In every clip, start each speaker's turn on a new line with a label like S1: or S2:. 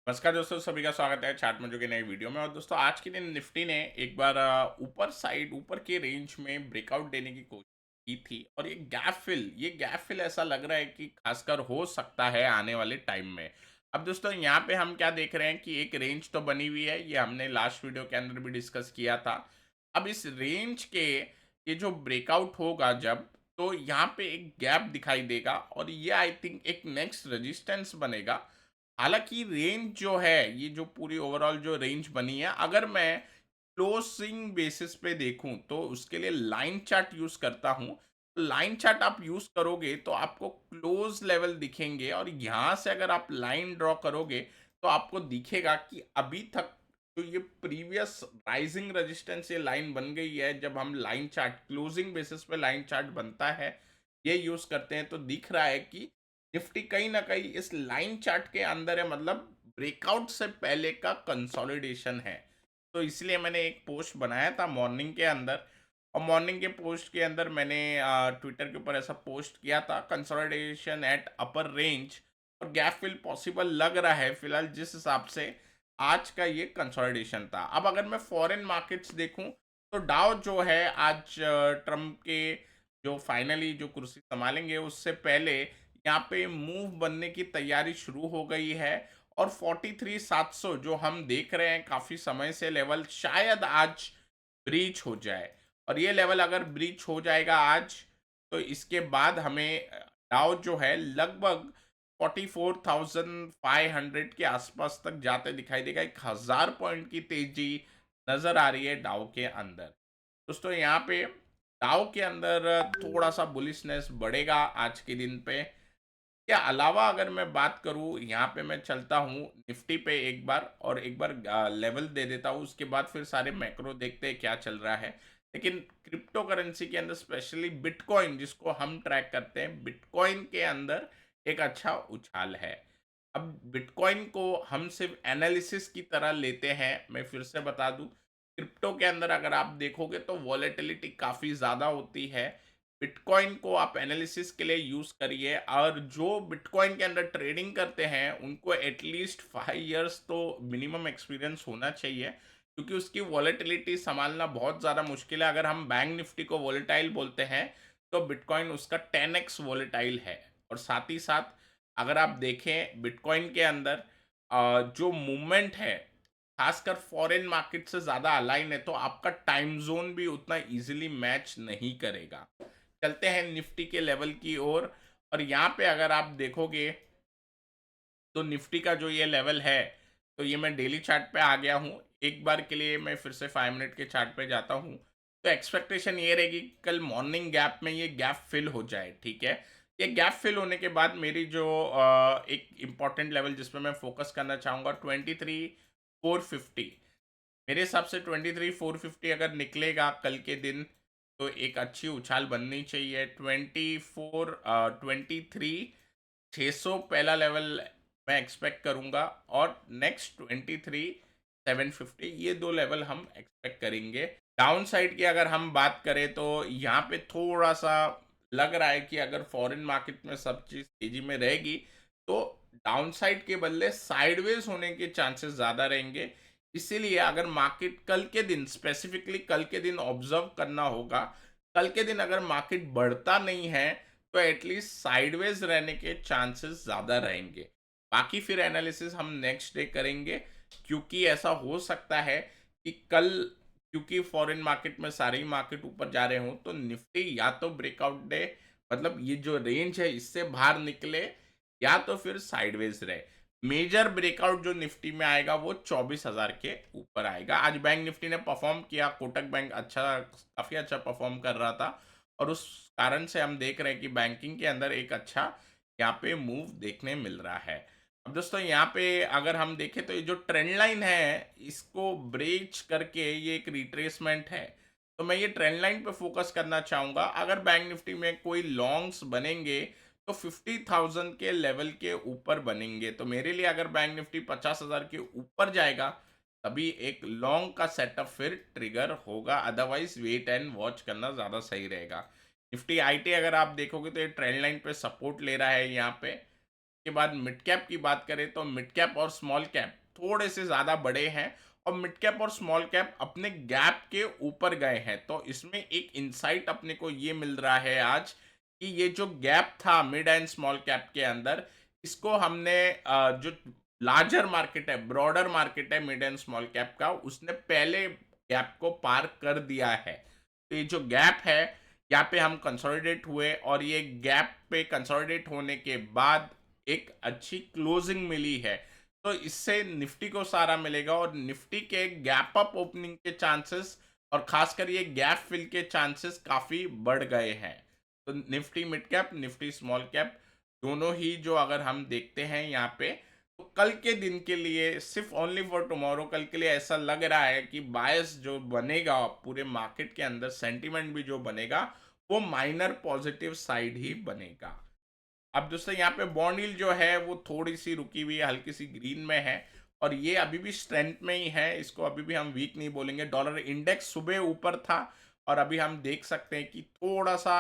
S1: नमस्कार दोस्तों, सभी का स्वागत है चार्ट मंजू के नए वीडियो में। और दोस्तों, आज के दिन निफ्टी ने एक बार ऊपर के रेंज में ब्रेकआउट देने की कोशिश की थी। और ये गैप फिल ऐसा लग रहा है कि खासकर हो सकता है आने वाले टाइम में। अब दोस्तों, यहाँ पे हम क्या देख रहे हैं कि एक रेंज तो बनी हुई है, ये हमने लास्ट वीडियो के अंदर भी डिस्कस किया था। अब इस रेंज के ये जो ब्रेकआउट होगा जब, तो यहाँ पे एक गैप दिखाई देगा और ये आई थिंक एक नेक्स्ट रेजिस्टेंस बनेगा। हालाँकि रेंज जो है, ये जो पूरी ओवरऑल जो रेंज बनी है, अगर मैं क्लोजिंग बेसिस पे देखूँ, तो उसके लिए लाइन चार्ट यूज़ करता हूँ। लाइन चार्ट आप यूज़ करोगे, तो आपको क्लोज़ लेवल दिखेंगे और यहाँ से अगर आप लाइन ड्रॉ करोगे, तो आपको दिखेगा कि अभी तक जो ये प्रीवियस राइजिंग रेजिस्टेंस ये लाइन बन गई है। जब हम लाइन चार्ट क्लोजिंग बेसिस पे लाइन चार्ट बनता है, ये यूज़ करते हैं, तो दिख रहा है कि निफ्टी कहीं न कहीं इस लाइन चार्ट के अंदर है, मतलब ब्रेकआउट से पहले का कंसोलिडेशन है। तो इसलिए मैंने एक पोस्ट बनाया था मॉर्निंग के अंदर। और मॉर्निंग के पोस्ट के अंदर मैंने ट्विटर के ऊपर ऐसा पोस्ट किया था, कंसोलिडेशन एट अपर रेंज और गैप फिल पॉसिबल लग रहा है फिलहाल, जिस हिसाब से आज का ये कंसोलिडेशन था। अब अगर मैं फॉरेन मार्केट्स देखूं, तो डाउ जो है आज ट्रम्प के जो फाइनली जो कुर्सी संभालेंगे उससे पहले यहाँ पे मूव बनने की तैयारी शुरू हो गई है। और 43,700 जो हम देख रहे हैं काफी समय से लेवल, शायद आज ब्रीच हो जाए। और ये लेवल अगर ब्रीच हो जाएगा आज, तो इसके बाद हमें डाउ जो है लगभग 44,500 के आसपास तक जाते दिखाई देगा। 1,000 पॉइंट की तेजी नजर आ रही है डाउ के अंदर। दोस्तों, यहाँ पे डाउ के अंदर थोड़ा सा बुलिशनेस बढ़ेगा आज के दिन पे। के अलावा अगर मैं बात करूँ, यहाँ पे मैं चलता हूँ निफ्टी पे एक बार लेवल दे देता हूँ, उसके बाद फिर सारे मैक्रो देखते हैं क्या चल रहा है। लेकिन क्रिप्टो करेंसी के अंदर स्पेशली बिटकॉइन जिसको हम ट्रैक करते हैं, बिटकॉइन के अंदर एक अच्छा उछाल है। अब बिटकॉइन को हम सिर्फ एनालिसिस की तरह लेते हैं, मैं फिर से बता दूं। क्रिप्टो के अंदर अगर आप देखोगे तो वॉलेटिलिटी काफ़ी ज़्यादा होती है। बिटकॉइन को आप एनालिसिस के लिए यूज़ करिए, और जो बिटकॉइन के अंदर ट्रेडिंग करते हैं उनको एटलीस्ट 5 इयर्स तो मिनिमम एक्सपीरियंस होना चाहिए, क्योंकि उसकी वॉलेटिलिटी संभालना बहुत ज़्यादा मुश्किल है। अगर हम बैंक निफ्टी को वॉलेटाइल बोलते हैं, तो बिटकॉइन उसका 10x वॉलेटाइल है। और साथ ही साथ अगर आप देखें बिटकॉइन के अंदर जो मूवमेंट है, खासकर फॉरेन मार्केट से ज़्यादा अलाइन है, तो आपका टाइम जोन भी उतना इजीली मैच नहीं करेगा। चलते हैं निफ्टी के लेवल की ओर। और यहाँ पे अगर आप देखोगे, तो निफ्टी का जो ये लेवल है, तो ये मैं डेली चार्ट पे आ गया हूँ। एक बार के लिए मैं फिर से 5 मिनट के चार्ट पे जाता हूँ। तो एक्सपेक्टेशन ये रहेगी कि कल मॉर्निंग गैप में ये गैप फिल हो जाए, ठीक है। ये गैप फिल होने के बाद मेरी जो एक इम्पॉर्टेंट लेवल जिस पे मैं फोकस करना चाहूँगा, 23,450। मेरे हिसाब से 23,450 अगर निकलेगा कल के दिन, तो एक अच्छी उछाल बननी चाहिए। 23,600 पहला लेवल मैं एक्सपेक्ट करूंगा। और नेक्स्ट 23,750, ये दो लेवल हम एक्सपेक्ट करेंगे। डाउन साइड की अगर हम बात करें, तो यहाँ पे थोड़ा सा लग रहा है कि अगर फॉरेन मार्केट में सब चीज़ तेजी में रहेगी, तो डाउन साइड के बदले साइडवेज होने के चांसेस ज़्यादा रहेंगे। इसीलिए अगर मार्केट कल के दिन, स्पेसिफिकली कल के दिन ऑब्जर्व करना होगा। कल के दिन अगर मार्केट बढ़ता नहीं है, तो एटलीस्ट साइडवेज रहने के चांसेस ज़्यादा रहेंगे। बाकी फिर एनालिसिस हम नेक्स्ट डे करेंगे, क्योंकि ऐसा हो सकता है कि कल, क्योंकि फॉरेन मार्केट में सारे ही मार्केट ऊपर जा रहे हों, तो निफ्टी या तो ब्रेकआउट डे, मतलब ये जो रेंज है इससे बाहर निकले, या तो फिर साइडवेज रहे। मेजर ब्रेकआउट जो निफ्टी में आएगा वो 24,000 के ऊपर आएगा। आज बैंक निफ्टी ने परफॉर्म किया, कोटक बैंक काफ़ी अच्छा परफॉर्म कर रहा था। और उस कारण से हम देख रहे हैं कि बैंकिंग के अंदर एक अच्छा यहाँ पे मूव देखने मिल रहा है। अब दोस्तों, यहाँ पे अगर हम देखें, तो ये जो ट्रेंड लाइन है इसको ब्रेच करके ये एक रिट्रेसमेंट है। तो मैं ये ट्रेंड लाइन पे फोकस करना चाहूँगा। अगर बैंक निफ्टी में कोई लॉन्ग्स बनेंगे, तो 50,000 के लेवल के ऊपर बनेंगे। तो मेरे लिए अगर बैंक निफ्टी 50,000 के ऊपर जाएगा, तभी एक लॉन्ग का सेटअप फिर ट्रिगर होगा। अदरवाइज वेट एंड वॉच करना ज़्यादा सही रहेगा। निफ्टी आईटी अगर आप देखोगे, तो ये ट्रेंड लाइन पे सपोर्ट ले रहा है यहाँ पे। उसके बाद मिड कैप की बात करें तो मिड कैप और स्मॉल कैप थोड़े से ज़्यादा बड़े हैं और मिड कैप और स्मॉल कैप अपने गैप के ऊपर गए हैं। तो इसमें एक इनसाइट अपने को ये मिल रहा है आज कि ये जो गैप था मिड एंड स्मॉल कैप के अंदर, इसको हमने जो लार्जर मार्केट है, ब्रॉडर मार्केट है मिड एंड स्मॉल कैप का, उसने पहले गैप को पार कर दिया है। तो ये जो गैप है, यहाँ पे हम कंसोलिडेट हुए और ये गैप पे कंसोलिडेट होने के बाद एक अच्छी क्लोजिंग मिली है। तो इससे निफ्टी को सहारा मिलेगा और निफ्टी के गैप अप ओपनिंग के चांसेस और खासकर ये गैप फिल के चांसेस काफ़ी बढ़ गए हैं। तो Nifty mid cap, Nifty small cap दोनों ही जो अगर हम देखते हैं यहाँ पे, तो कल के दिन के लिए सिर्फ ओनली फॉर टुमारो, कल के लिए ऐसा लग रहा है कि बायस जो बनेगा पूरे मार्केट के अंदर, सेंटीमेंट भी जो बनेगा वो माइनर पॉजिटिव साइड ही बनेगा। अब दोस्तों यहाँ पे बॉन्ड यील्ड जो है वो थोड़ी सी रुकी हुई है, हल्की सी ग्रीन में है और ये अभी भी स्ट्रेंथ में ही है, इसको अभी भी हम वीक नहीं बोलेंगे। डॉलर इंडेक्स सुबह ऊपर था और अभी हम देख सकते हैं कि थोड़ा सा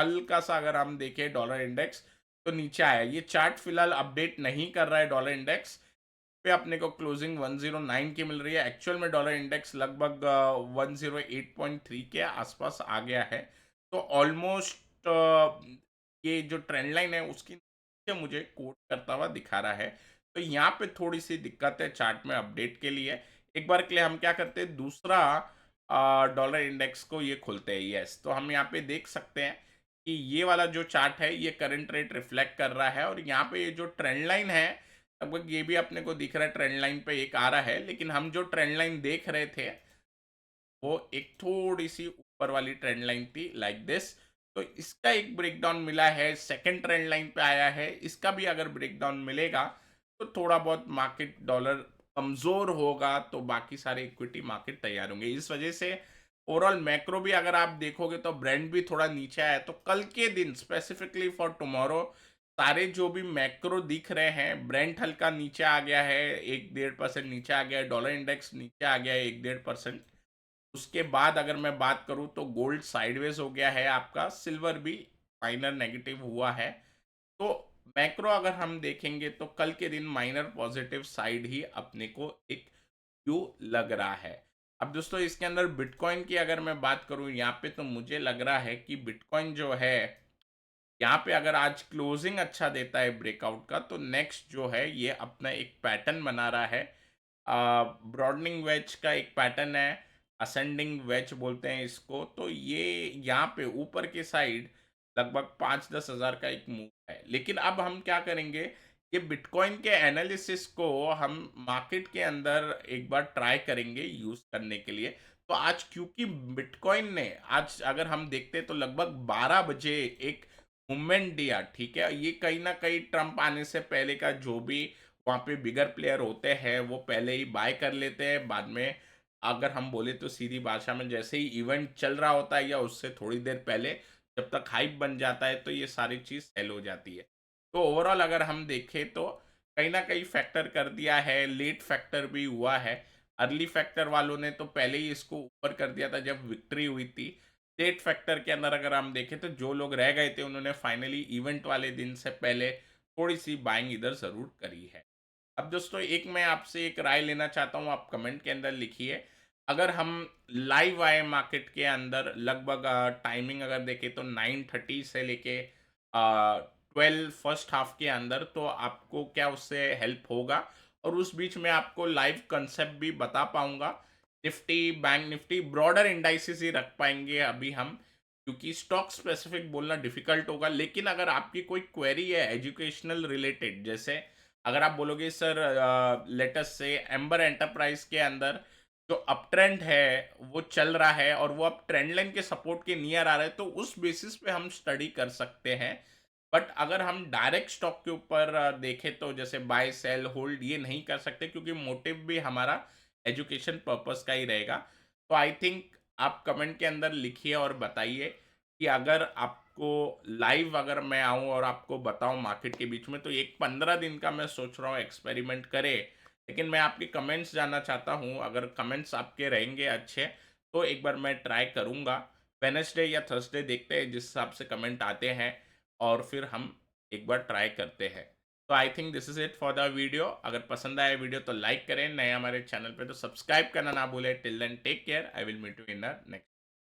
S1: हल्का सा अगर हम देखें डॉलर इंडेक्स तो नीचे आया। ये चार्ट फिलहाल अपडेट नहीं कर रहा है डॉलर इंडेक्स पे, अपने को क्लोजिंग 109 की मिल रही है। एक्चुअल में डॉलर इंडेक्स लगभग 108.3 के आसपास आ गया है। तो ऑलमोस्ट ये जो ट्रेंड लाइन है उसकी नीचे मुझे कोट करता हुआ दिखा रहा है। तो यहाँ पे थोड़ी सी दिक्कत है चार्ट में अपडेट के लिए। एक बार के लिए हम क्या करते हैं, दूसरा डॉलर इंडेक्स को ये खोलते हैं। यस, तो हम यहाँ पे देख सकते हैं कि ये वाला जो चार्ट है ये करंट रेट रिफ्लेक्ट कर रहा है और यहाँ पे ये जो ट्रेंड लाइन है लगभग ये भी अपने को दिख रहा है, ट्रेंड लाइन पे एक आ रहा है। लेकिन हम जो ट्रेंड लाइन देख रहे थे वो एक थोड़ी सी ऊपर वाली ट्रेंड लाइन थी, लाइक दिस। तो इसका एक ब्रेकडाउन मिला है, सेकंड ट्रेंड लाइन पे आया है, इसका भी अगर ब्रेकडाउन मिलेगा तो थोड़ा बहुत मार्केट डॉलर कमजोर होगा तो बाकी सारे इक्विटी मार्केट तैयार होंगे। इस वजह से ओवरऑल मैक्रो भी अगर आप देखोगे तो ब्रेंड भी थोड़ा नीचे आया। तो कल के दिन स्पेसिफिकली फॉर टुमारो सारे जो भी मैक्रो दिख रहे हैं, ब्रेंट हल्का नीचे आ गया है, 1-1.5% नीचे आ गया है, डॉलर इंडेक्स नीचे आ गया है 1-1.5%। उसके बाद अगर मैं बात करूं तो गोल्ड साइडवेज हो गया है आपका, सिल्वर भी माइनर नेगेटिव हुआ है। तो मैक्रो अगर हम देखेंगे तो कल के दिन माइनर पॉजिटिव साइड ही अपने को एक व्यू लग रहा है। अब दोस्तों इसके अंदर बिटकॉइन की अगर मैं बात करूं यहाँ पे, तो मुझे लग रहा है कि बिटकॉइन जो है यहाँ पे अगर आज क्लोजिंग अच्छा देता है ब्रेकआउट का, तो नेक्स्ट जो है ये अपना एक पैटर्न बना रहा है। ब्रॉडनिंग वेज का एक पैटर्न है, असेंडिंग वेज बोलते हैं इसको। तो ये यहाँ पे ऊपर के साइड लगभग 5-10 हज़ार का एक मूव है। लेकिन अब हम क्या करेंगे, ये बिटकॉइन के एनालिसिस को हम मार्केट के अंदर एक बार ट्राई करेंगे यूज करने के लिए। तो आज क्योंकि बिटकॉइन ने आज अगर हम देखते हैं तो लगभग 12 बजे एक मूवमेंट दिया, ठीक है। ये कहीं ना कहीं ट्रम्प आने से पहले का जो भी वहाँ पे बिगर प्लेयर होते हैं वो पहले ही बाय कर लेते हैं। बाद में अगर हम बोले तो सीधी भाषा में जैसे ही इवेंट चल रहा होता है या उससे थोड़ी देर पहले जब तक हाइप बन जाता है तो ये सारी चीज़ सेल हो जाती है। तो ओवरऑल अगर हम देखें तो कहीं ना कहीं फैक्टर कर दिया है, लेट फैक्टर भी हुआ है। अर्ली फैक्टर वालों ने तो पहले ही इसको ऊपर कर दिया था जब विक्ट्री हुई थी। लेट फैक्टर के अंदर अगर हम देखें तो जो लोग रह गए थे उन्होंने फाइनली इवेंट वाले दिन से पहले थोड़ी सी बाइंग इधर ज़रूर करी है। अब दोस्तों एक मैं आपसे एक राय लेना चाहता हूँ, आप कमेंट के अंदर लिखिए। अगर हम लाइव आए मार्केट के अंदर लगभग टाइमिंग अगर देखें तो 9:30 से लेके 12 फर्स्ट हाफ के अंदर, तो आपको क्या उससे हेल्प होगा और उस बीच में आपको लाइव कंसेप्ट भी बता पाऊंगा। Nifty, bank Nifty, broader indices ही रख पाएंगे अभी हम, क्योंकि स्टॉक स्पेसिफिक बोलना डिफिकल्ट होगा। लेकिन अगर आपकी कोई क्वेरी है एजुकेशनल रिलेटेड, जैसे अगर आप बोलोगे सर लेटेस्ट से एम्बर एंटरप्राइज के अंदर जो अप ट्रेंड है वो चल रहा है और वो अब ट्रेंड लाइन के सपोर्ट के नियर आ रहा है, तो उस बेसिस पे हम स्टडी कर सकते हैं। बट अगर हम डायरेक्ट स्टॉक के ऊपर देखें तो जैसे बाय सेल होल्ड ये नहीं कर सकते, क्योंकि मोटिव भी हमारा एजुकेशन पर्पस का ही रहेगा। तो आई थिंक आप कमेंट के अंदर लिखिए और बताइए कि अगर आपको लाइव अगर मैं आऊँ और आपको बताऊँ मार्केट के बीच में, तो एक 15 दिन का मैं सोच रहा हूँ एक्सपेरिमेंट करे। लेकिन मैं आपके कमेंट्स जानना चाहता हूँ, अगर कमेंट्स आपके रहेंगे अच्छे तो एक बार मैं ट्राई करूँगा। वेडनेसडे या थर्सडे देखते हैं जिस हिसाब से कमेंट आते हैं और फिर हम एक बार ट्राई करते हैं। तो I think this is it for the video. अगर पसंद आया वीडियो तो लाइक करें, नए हमारे चैनल पे तो सब्सक्राइब करना ना भूलें। Till then take care, I will meet you in the next.